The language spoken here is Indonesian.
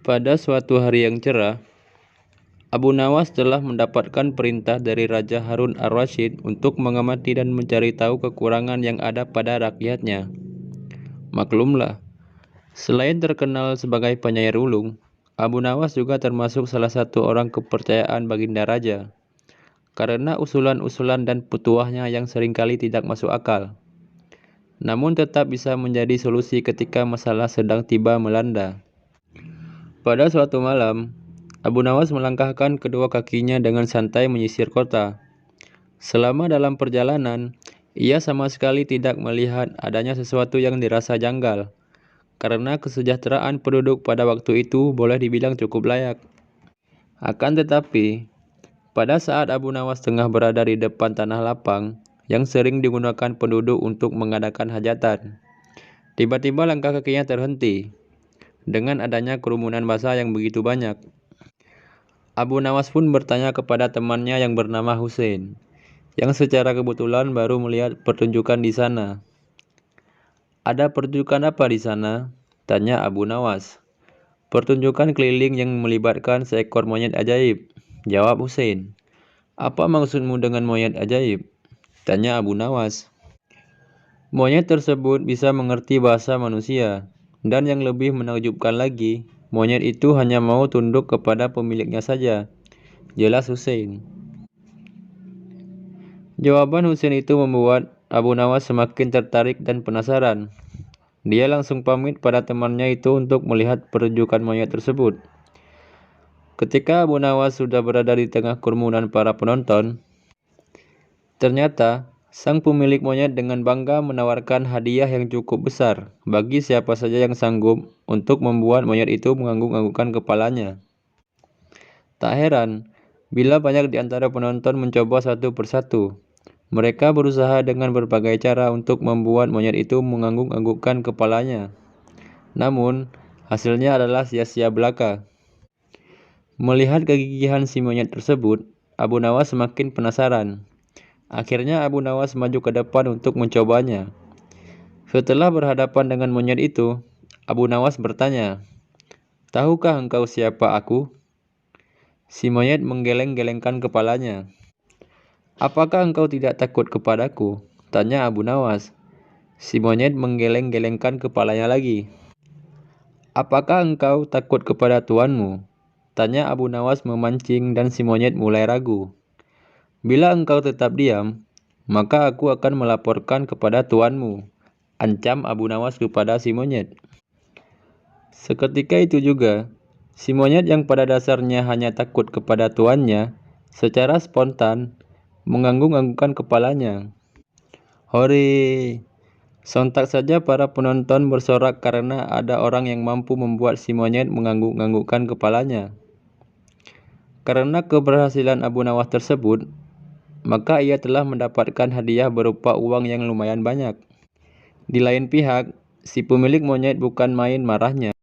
Pada suatu hari yang cerah, Abu Nawas telah mendapatkan perintah dari Raja Harun ar-Rasyid untuk mengamati dan mencari tahu kekurangan yang ada pada rakyatnya. Maklumlah, selain terkenal sebagai penyair ulung, Abu Nawas juga termasuk salah satu orang kepercayaan Baginda Raja, karena usulan-usulan dan petuahnya yang seringkali tidak masuk akal, namun tetap bisa menjadi solusi ketika masalah sedang tiba melanda. Pada suatu malam, Abu Nawas melangkahkan kedua kakinya dengan santai menyisir kota. Selama dalam perjalanan, ia sama sekali tidak melihat adanya sesuatu yang dirasa janggal, karena kesejahteraan penduduk pada waktu itu boleh dibilang cukup layak. Akan tetapi, pada saat Abu Nawas tengah berada di depan tanah lapang yang sering digunakan penduduk untuk mengadakan hajatan, tiba-tiba langkah kakinya terhenti dengan adanya kerumunan massa yang begitu banyak. Abu Nawas pun bertanya kepada temannya yang bernama Hussein, yang secara kebetulan baru melihat pertunjukan di sana. "Ada pertunjukan apa di sana?" tanya Abu Nawas. "Pertunjukan keliling yang melibatkan seekor monyet ajaib," jawab Hussein. "Apa maksudmu dengan monyet ajaib?" tanya Abu Nawas. "Monyet tersebut bisa mengerti bahasa manusia, dan yang lebih menakjubkan lagi, monyet itu hanya mau tunduk kepada pemiliknya saja," jelas Hussein. Jawaban Hussein itu membuat Abu Nawas semakin tertarik dan penasaran. Dia langsung pamit pada temannya itu untuk melihat pertunjukan monyet tersebut. Ketika Abu Nawas sudah berada di tengah kerumunan para penonton, ternyata sang pemilik monyet dengan bangga menawarkan hadiah yang cukup besar bagi siapa saja yang sanggup untuk membuat monyet itu mengangguk-anggukkan kepalanya. Tak heran bila banyak di antara penonton mencoba satu persatu. Mereka berusaha dengan berbagai cara untuk membuat monyet itu mengangguk-anggukkan kepalanya. Namun, hasilnya adalah sia-sia belaka. Melihat kegigihan si monyet tersebut, Abu Nawas semakin penasaran. Akhirnya Abu Nawas maju ke depan untuk mencobanya. Setelah berhadapan dengan monyet itu, Abu Nawas bertanya, "Tahukah engkau siapa aku?" Si monyet menggeleng-gelengkan kepalanya. "Apakah engkau tidak takut kepadaku?" tanya Abu Nawas. Si monyet menggeleng-gelengkan kepalanya lagi. "Apakah engkau takut kepada tuanmu?" tanya Abu Nawas memancing dan si monyet mulai ragu. "Bila engkau tetap diam, maka aku akan melaporkan kepada tuanmu," ancam Abu Nawas kepada si monyet. Seketika itu juga, si monyet yang pada dasarnya hanya takut kepada tuannya, secara spontan mengangguk-anggukkan kepalanya. "Hore!" Sontak saja para penonton bersorak karena ada orang yang mampu membuat si monyet mengangguk-anggukkan kepalanya. Karena keberhasilan Abu Nawas tersebut, maka ia telah mendapatkan hadiah berupa uang yang lumayan banyak. Di lain pihak, si pemilik monyet bukan main marahnya.